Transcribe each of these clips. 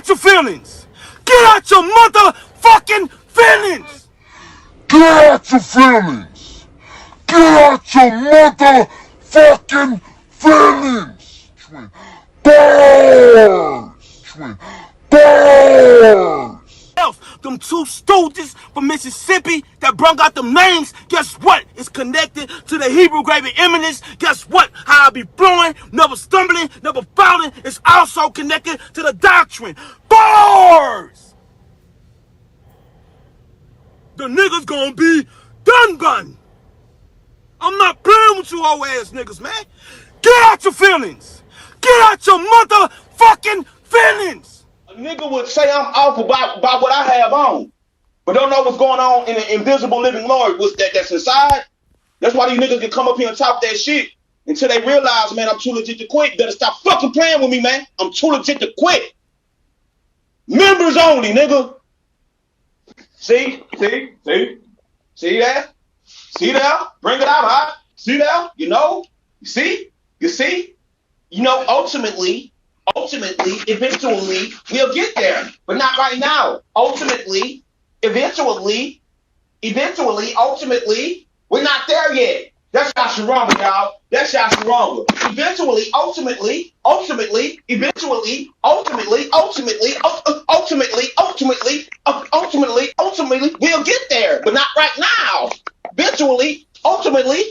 out your feelings. Get out your motherfucking feelings. Get out your feelings. Get out your motherfucking feelings. Bars. Bars. Them two stooges from Mississippi that brung out them names, guess what? It's connected to the Hebrew graven eminence. Guess what? How I be flowing, never stumbling, never falling. It's also connected to the doctrine. Bars! The niggas gonna be done. I'm not playing with you hoe ass niggas, man. Get out your feelings. Get out your motherfucking feelings. A nigga would say I'm off about what I have on, but don't know what's going on in the invisible living Lord that's inside. That's why these niggas can come up here and talk that shit until they realize, man, I'm too legit to quit. Better stop fucking playing with me, man. I'm too legit to quit. Members only, nigga. See that? See that? Bring it out, huh? See that? You know? You see? You know, ultimately, eventually, we'll get there, but not right now. Ultimately, eventually, we're not there yet. That's Yasharamba, y'all. That's Yasharamba. Eventually, ultimately, we'll get there, but not right now. Eventually, ultimately,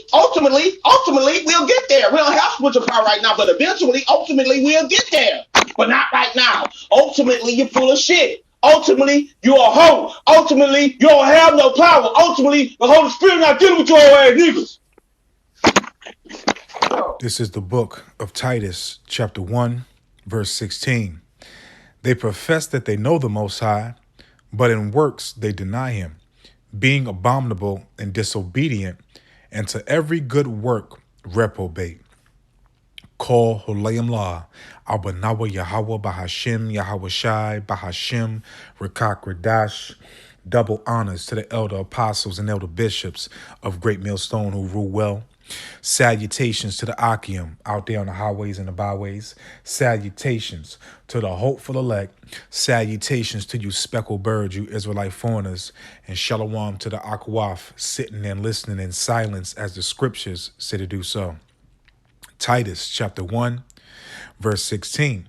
we'll get there. We don't have spiritual power right now, but eventually, ultimately, we'll get there, but not right now. Ultimately, you're full of shit. Ultimately, you're a hoe. Ultimately, you don't have no power. Ultimately, the Holy Spirit not dealing with your ass niggas. This is the book of Titus, chapter 1, verse 16. They profess that they know the Most High, but in works they deny him, being abominable and disobedient, and to every good work reprobate. Call Holayim La, Abanawa Yahweh Bahashim, Yahweh Shai, Bahashim, Rekak Radash. Double honors to the elder apostles and elder bishops of Great Millstone who rule well. Salutations to the Akim out there on the highways and the byways. Salutations to the hopeful elect. Salutations to you speckled birds, you Israelite foreigners. And shalom to the Akwaf sitting and listening in silence as the scriptures say to do so. Titus chapter 1, verse 16.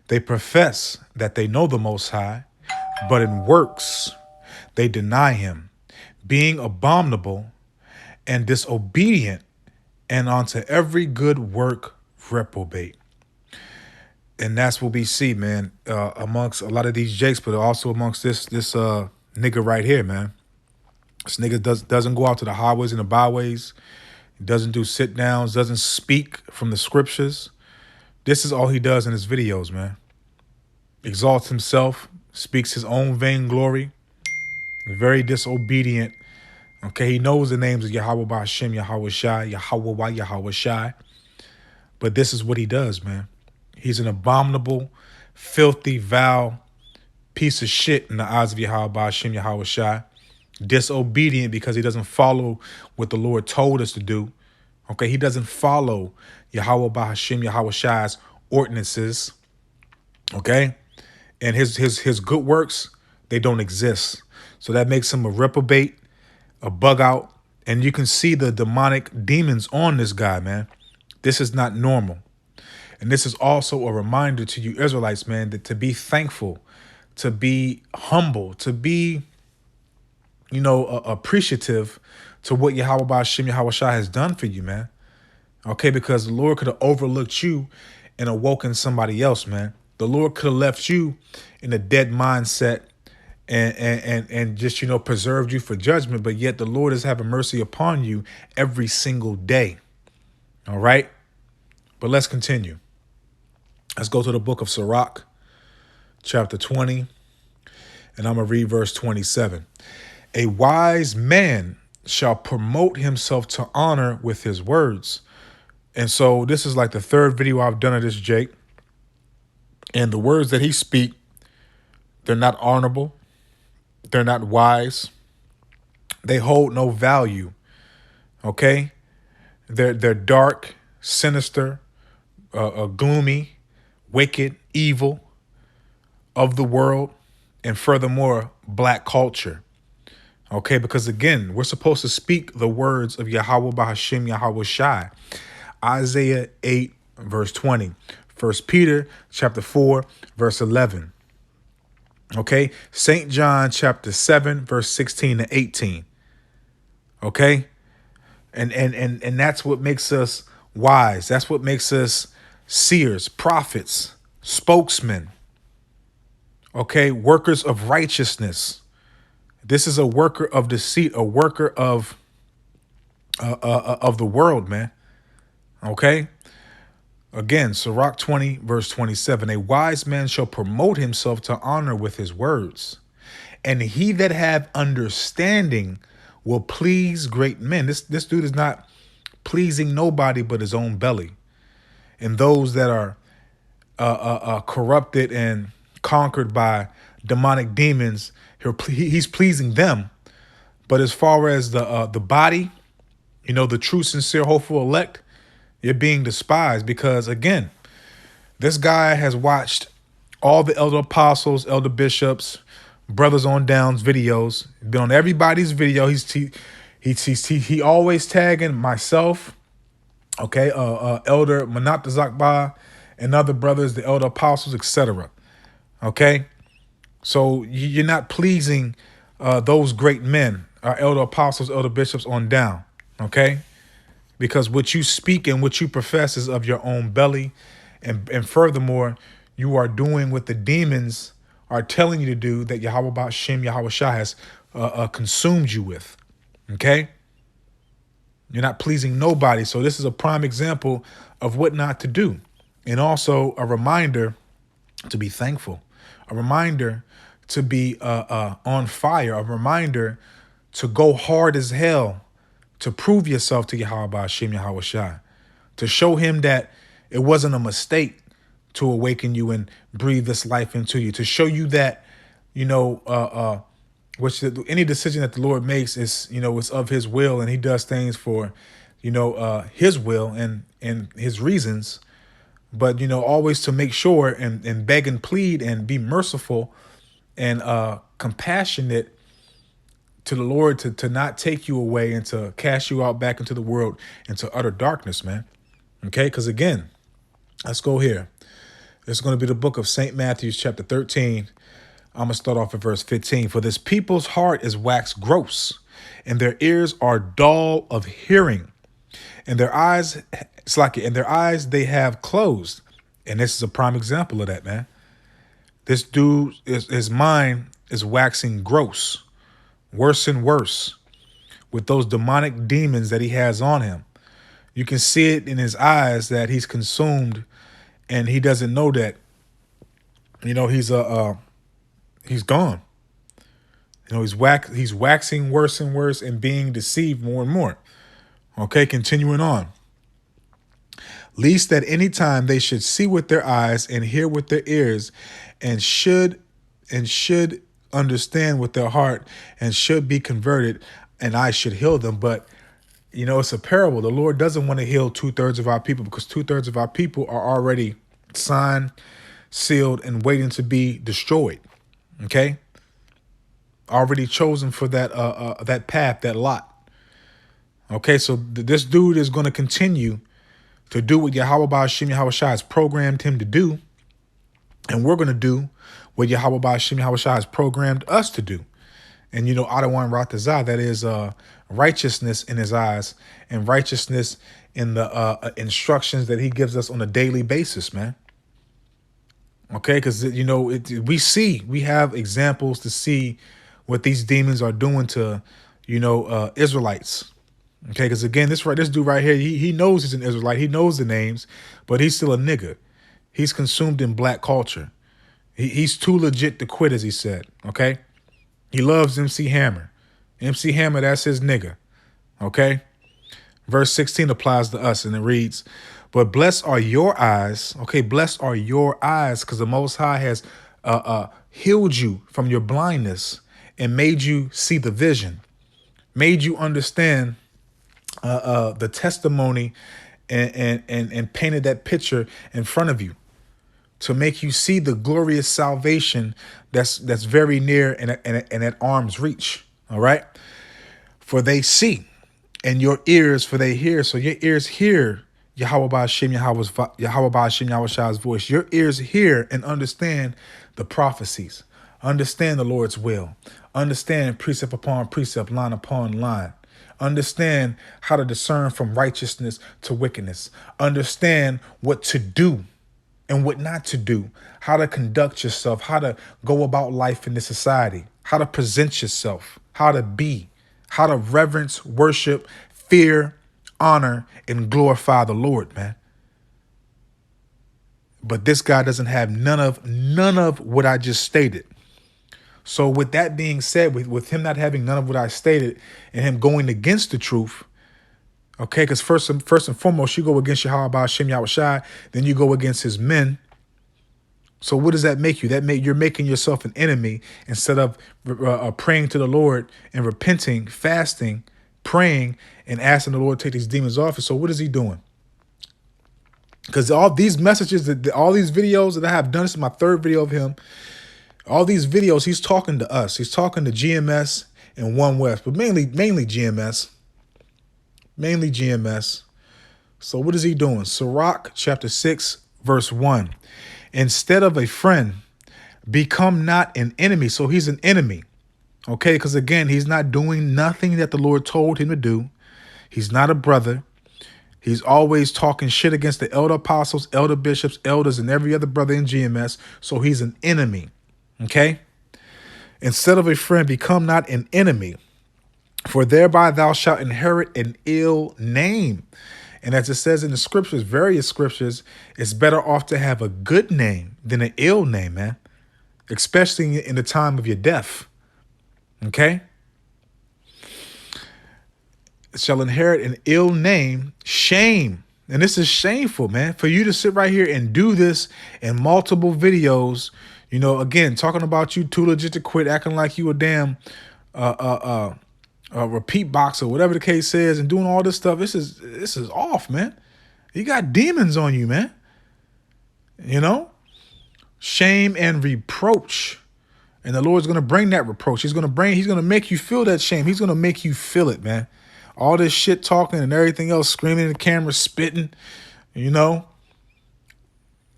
They profess that they know the Most High, but in works they deny him, being abominable and disobedient, and unto every good work reprobate. And that's what we see, man, amongst a lot of these jakes, but also amongst this nigga right here, man. This nigga doesn't go out to the highways and the byways. He doesn't do sit downs, doesn't speak from the scriptures. This is all he does in his videos, man. Exalts himself, speaks his own vainglory, very disobedient. Okay, he knows the names of Yahweh Ba'Shem, Yahweh Shai, Yahweh Shai. But this is what he does, man. He's an abominable, filthy, vile piece of shit in the eyes of Yahweh Ba'Shem, Yahweh Shai. Disobedient because he doesn't follow what the Lord told us to do. Okay, he doesn't follow Yahweh Ba'Shem, Yahweh Shai's ordinances. Okay, and his good works, they don't exist. So that makes him a reprobate, a bug out, and you can see the demonic demons on this guy, man. This is not normal. And this is also a reminder to you Israelites, man, that to be thankful, to be humble, to be, appreciative to what Yahweh Ba'Shem, Yahweh Shai has done for you, man. Okay, because the Lord could have overlooked you and awoken somebody else, man. The Lord could have left you in a dead mindset and just, preserved you for judgment. But yet the Lord is having mercy upon you every single day. All right. But let's continue. Let's go to the book of Sirach, chapter 20. And I'm going to read verse 27. A wise man shall promote himself to honor with his words. And so this is like the third video I've done of this Jake. And the words that he speak, they're not honorable. They're not wise. They hold no value. Okay? They're dark, sinister, gloomy, wicked, evil. of the world, and furthermore, black culture. Okay, because again, we're supposed to speak the words of Yahweh Bahashim Yahweh Shai. Isaiah 8, verse 20. 1 Peter chapter 4, verse 11. Okay, St. John chapter 7, verse 16 to 18. Okay, and that's what makes us wise. That's what makes us seers, prophets, spokesmen. Okay, workers of righteousness. This is a worker of deceit, a worker of the world, man. Okay. Again, Sirach 20, verse 27. A wise man shall promote himself to honor with his words, and he that have understanding will please great men. This dude is not pleasing nobody but his own belly. And those that are corrupted and conquered by demonic demons, he's pleasing them. But as far as the body, the true, sincere, hopeful elect, you're being despised because, again, this guy has watched all the elder apostles, elder bishops, brothers on downs videos. Been on everybody's video. He always tagging myself, okay, Elder Manat Zakba, and other brothers, the elder apostles, etc. Okay, so you're not pleasing those great men, our elder apostles, elder bishops on down. Okay. Because what you speak and what you profess is of your own belly. And furthermore, you are doing what the demons are telling you to do that Yahweh Ba'Shem, Yahweh Shah has consumed you with. Okay? You're not pleasing nobody. So this is a prime example of what not to do. And also a reminder to be thankful. A reminder to be on fire. A reminder to go hard as hell to prove yourself to Yahweh Ba'Shem Yahweh Shai, to show him that it wasn't a mistake to awaken you and breathe this life into you, to show you that, any decision that the Lord makes is, it's of his will, and he does things for, his will and his reasons, but, always to make sure and beg and plead and be merciful and compassionate to the Lord to not take you away and to cast you out back into the world, into utter darkness, man. Okay, because again, let's go here. It's going to be the book of St. Matthew, chapter 13. I'm going to start off at verse 15. For this people's heart is waxed gross, and their ears are dull of hearing, and their eyes, they have closed. And this is a prime example of that, man. This dude, his mind is waxing gross. Worse and worse with those demonic demons that he has on him. You can see it in his eyes that he's consumed, and he doesn't know that. He's gone. He's waxing worse and worse and being deceived more and more. Okay, continuing on. Least that any time they should see with their eyes and hear with their ears, and should understand with their heart and should be converted, and I should heal them. But it's a parable. The Lord doesn't want to heal 2/3 of our people, because 2/3 of our people are already signed, sealed, and waiting to be destroyed. Okay, already chosen for that path, that lot. Okay, so this dude is going to continue to do what Yahweh Ba'Shem Yahweh Shai has programmed him to do, and we're going to do what Yahweh Ba'Shem Yahweh Shai has programmed us to do. And, Adawan Ratazah, that is righteousness in his eyes and righteousness in the instructions that he gives us on a daily basis, man. Okay, because, we have examples to see what these demons are doing to, Israelites. Okay, because again, this dude right here, he knows he's an Israelite. He knows the names, but he's still a nigga. He's consumed in black culture. He's too legit to quit, as he said, okay? He loves MC Hammer. MC Hammer, that's his nigga, okay? Verse 16 applies to us, and it reads, but blessed are your eyes, okay? Blessed are your eyes, because the Most High has healed you from your blindness and made you see the vision, made you understand the testimony and painted that picture in front of you. to make you see the glorious salvation that's very near and at arm's reach. All right. For they see, and your ears, for they hear. So your ears hear Yahweh Ba'Shem Yahweh Ba'Shem Yahweh's voice. Your ears hear and understand the prophecies. Understand the Lord's will. Understand precept upon precept, line upon line. Understand how to discern from righteousness to wickedness. Understand what to do and what not to do, how to conduct yourself, how to go about life in this society, how to present yourself, how to be, how to reverence, worship, fear, honor, and glorify the Lord, man. But this guy doesn't have none of what I just stated. So with that being said, with him not having none of what I stated and him going against the truth, okay, because first and foremost, you go against Yahweh Ba'Shem Yahushai, then you go against his men. So what does that make you? You're making yourself an enemy instead of praying to the Lord and repenting, fasting, praying, and asking the Lord to take these demons off. So what is he doing? Because all these messages, all these videos that I have done, this is my third video of him. All these videos, he's talking to us. He's talking to GMS and One West, but mainly GMS. Mainly GMS. So what is he doing? Sirach chapter 6, verse 1. Instead of a friend, become not an enemy. So he's an enemy. Okay, because again, he's not doing nothing that the Lord told him to do. He's not a brother. He's always talking shit against the elder apostles, elder bishops, elders, and every other brother in GMS. So he's an enemy. Okay? Instead of a friend, become not an enemy, for thereby thou shalt inherit an ill name. And as it says in the scriptures, various scriptures, it's better off to have a good name than an ill name, man. Especially in the time of your death. Okay? Shall inherit an ill name, shame. And this is shameful, man, for you to sit right here and do this in multiple videos. You know, again, talking about you too legit to quit, acting like you a damn repeat box or whatever the case is, and doing all this stuff. This is off, man. You got demons on you, man. You know, shame and reproach, and the Lord's gonna bring that reproach. He's gonna make you feel that shame. He's gonna make you feel it, man. All this shit talking and everything else, screaming in the camera, spitting, you know,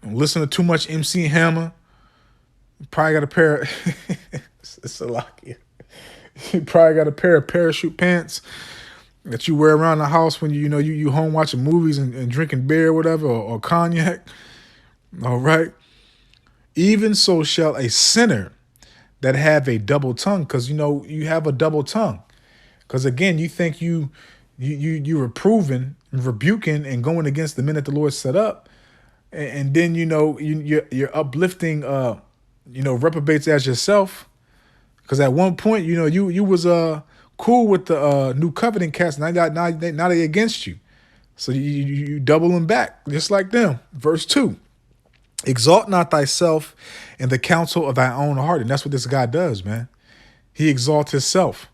listen to too much MC Hammer. You probably got a pair of it's a lucky. You probably got a pair of parachute pants that you wear around the house when you home watching movies and drinking beer or whatever, or cognac. All right. Even so shall a sinner that have a double tongue, because you have a double tongue. Because again, you think you reproving, rebuking, and going against the men that the Lord set up, and then you're uplifting reprobates as yourself. Because at one point, you was cool with the new covenant cast, now they against you. So you double them back, just like them. Verse 2. Exalt not thyself in the counsel of thy own heart. And that's what this guy does, man. He exalts himself.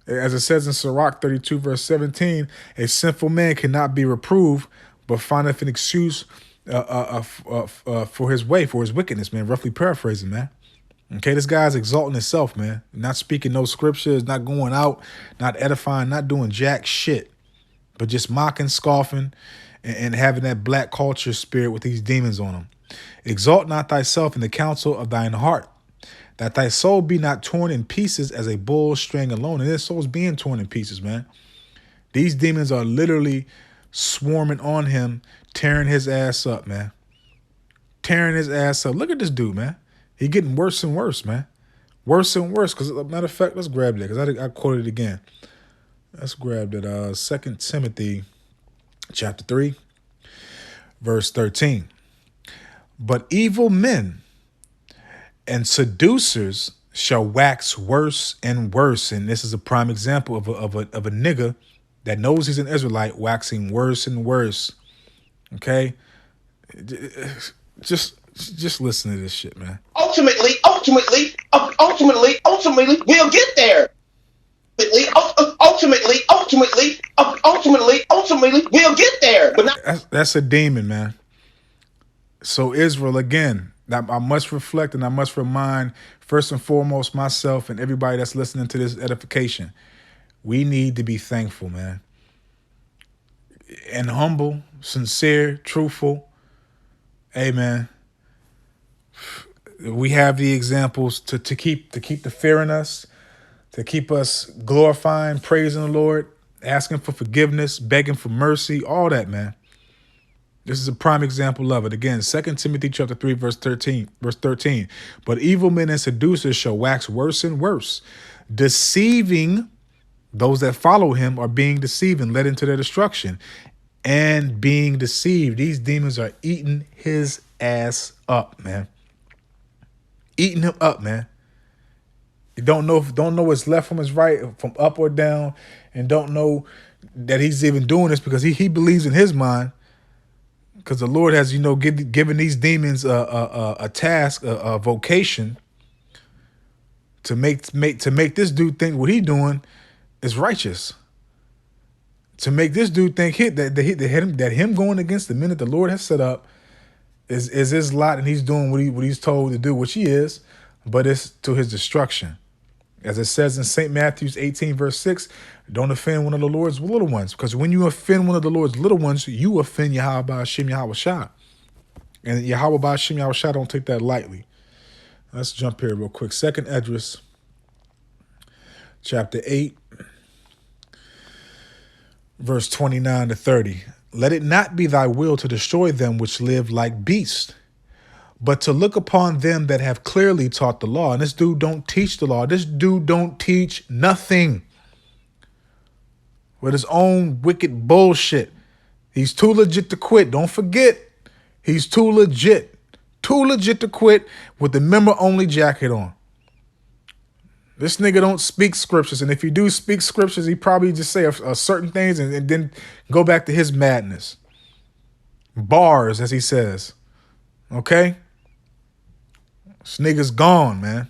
As it says in Sirach 32, verse 17, a sinful man cannot be reproved, but findeth an excuse for his way, for his wickedness, man. Roughly paraphrasing, man. Okay, this guy's exalting himself, man. Not speaking no scriptures, not going out, not edifying, not doing jack shit, but just mocking, scoffing, and having that black culture spirit with these demons on him. Exalt not thyself in the counsel of thine heart, that thy soul be not torn in pieces as a bull string alone. And his soul's being torn in pieces, man. These demons are literally swarming on him, tearing his ass up, man. Tearing his ass up. Look at this dude, man. He getting worse and worse, man. Worse and worse. Because, matter of fact, let's grab that, because I quoted it again. Let's grab that. 2 Timothy chapter 3, verse 13. But evil men and seducers shall wax worse and worse. And this is a prime example of a nigga that knows he's an Israelite waxing worse and worse. Okay? Just listen to this shit, man. Ultimately, we'll get there. Ultimately, we'll get there. But that's a demon, man. So Israel, again, I must reflect and I must remind first and foremost myself and everybody that's listening to this edification. We need to be thankful, man. And humble, sincere, truthful. Amen. We have the examples to keep the fear in us, to keep us glorifying, praising the Lord, asking for forgiveness, begging for mercy, all that, man. This is a prime example of it. Again, 2 Timothy chapter 3, verse 13. But evil men and seducers shall wax worse and worse, deceiving those that follow him, are being deceived and led into their destruction. And being deceived, these demons are eating his ass up, man. Eating him up, man. You don't know what's left from his right, from up or down, and don't know that he's even doing this because he believes in his mind. Because the Lord has, given these demons a task, a vocation to make this dude think what he doing is righteous. To make this dude think that him going against the men that the Lord has set up is his lot, and he's doing what he's told to do, which he is, but it's to his destruction. As it says in St. Matthew 18, verse 6, don't offend one of the Lord's little ones. Because when you offend one of the Lord's little ones, you offend Yahweh Ba'ashem Yahweh Shah. And Yahweh Ba'ashem Yahweh Shah don't take that lightly. Let's jump here real quick. 2nd Esdras, chapter 8, verse 29 to 30. Let it not be thy will to destroy them which live like beasts, but to look upon them that have clearly taught the law. And this dude don't teach the law. This dude don't teach nothing with his own wicked bullshit. He's too legit to quit. Don't forget, he's too legit to quit with the member-only jacket on. This nigga don't speak scriptures. And if he do speak scriptures, he probably just say certain things and then go back to his madness. Bars, as he says. Okay? This nigga's gone, man.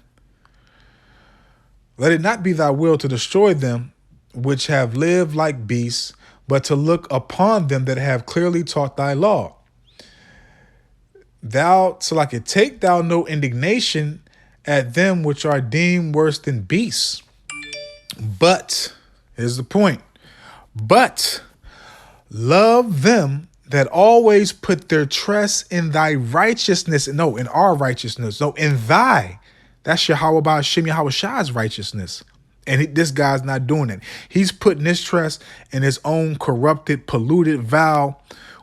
Let it not be thy will to destroy them which have lived like beasts, but to look upon them that have clearly taught thy law. Take thou no indignation at them which are deemed worse than beasts. But, here's the point, but love them that always put their trust in thy righteousness. No, in our righteousness. No, in thy. That's Yahweh Ba'ashem Yahweh Shah's righteousness. And this guy's not doing it. He's putting his trust in his own corrupted, polluted, vile,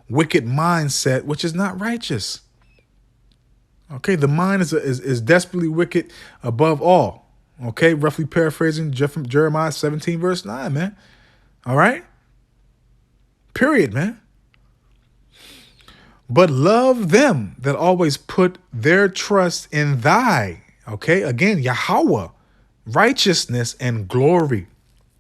wicked mindset, which is not righteous. Okay, the mind is desperately wicked above all. Okay, roughly paraphrasing from Jeremiah 17, verse 9, man. All right? Period, man. But love them that always put their trust in thy, okay, again, Yahweh, righteousness and glory.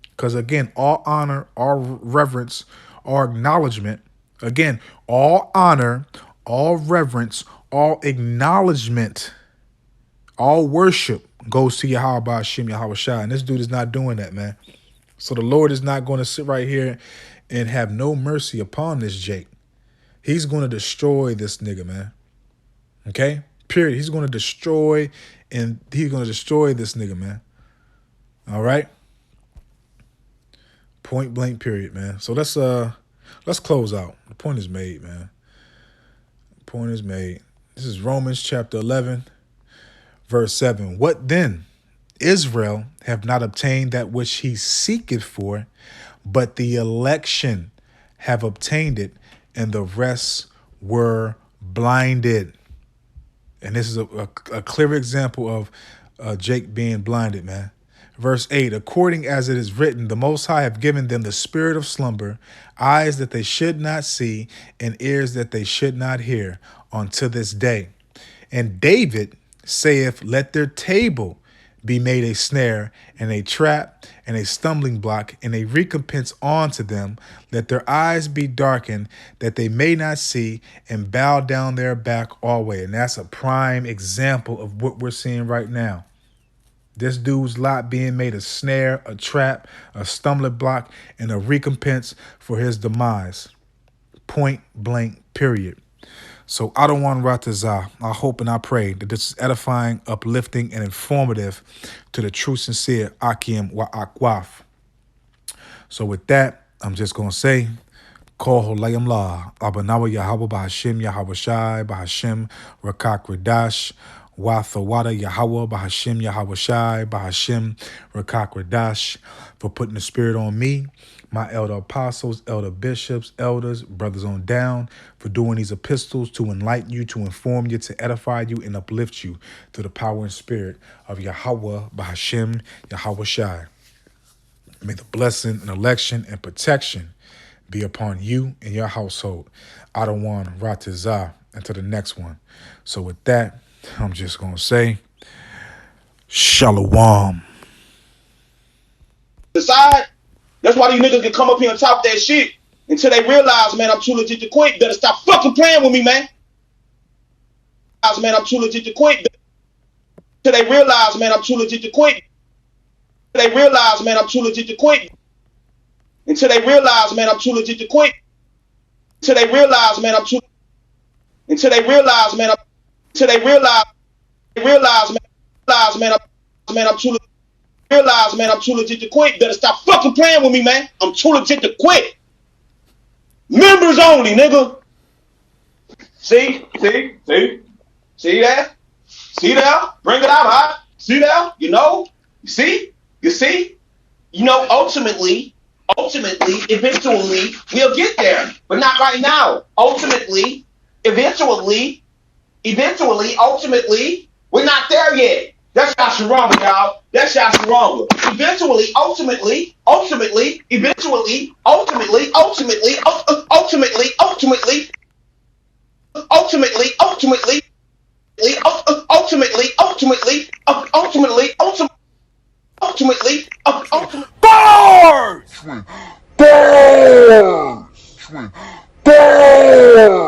Because again, all honor, all reverence, all acknowledgement, again, all honor, all reverence, all acknowledgement, all worship goes to Yahweh Ba'ashem Yahweh Shah. And this dude is not doing that, man. So the Lord is not going to sit right here and have no mercy upon this Jake. He's going to destroy this nigga, man. Okay? Period. He's going to destroy this nigga, man. All right? Point blank, period, man. So let's close out. The point is made, man. The point is made. This is Romans chapter 11, verse 7. What then? Israel have not obtained that which he seeketh for, but the election have obtained it, and the rest were blinded. And this is a clear example of Jake being blinded, man. Verse 8, according as it is written, the Most High have given them the spirit of slumber, eyes that they should not see, and ears that they should not hear, unto this day. And David saith, let their table be made a snare, and a trap, and a stumbling block, and a recompense unto them. Let their eyes be darkened, that they may not see, and bow down their back always. And that's a prime example of what we're seeing right now. This dude's lot being made a snare, a trap, a stumbling block, and a recompense for his demise. Point blank, period. So I don't want Ratazah. I hope and I pray that this is edifying, uplifting, and informative to the true, sincere Akim wa Akwaf. So with that, I'm just gonna say, Call Holayim La, Abanawa Yahweh Bahashim Yahweh Shai, Bahashim Rakak Radash, Wathawada Yahweh Bahashim Yahweh Shai, Bahashim Rakak Radash, for putting the spirit on me, my elder apostles, elder bishops, elders, brothers on down, for doing these epistles to enlighten you, to inform you, to edify you, and uplift you through the power and spirit of Yahweh Bahashim Yahweh Shai. May the blessing and election and protection be upon you and your household. Adawan Ratazah. Until the next one. So with that, I'm just going to say, Shalom. Decide. That's why these niggas can come up here and talk that shit until they realize, man, I'm too legit to quit. Better stop fucking playing with me, man. Man, I'm too legit to quit. Until they realize, man, I'm too legit to quit. Until they realize, man, I'm too legit to quit. Until they realize, man, I'm too legit to quit. Until they realize, man, I'm too. Until they realize, man, until they realize, man, I'm too. Realize, man, I'm too legit to quit. Better stop fucking playing with me, man. I'm too legit to quit. Members only, nigga. See that? See that? Bring it out, huh? See that? You know? You see? You know, ultimately, eventually, we'll get there. But not right now. Ultimately, eventually, we're not there yet. That's Yasharamba, y'all. That's Yasharamba. Eventually, ultimately, Bars! Burn! Burn!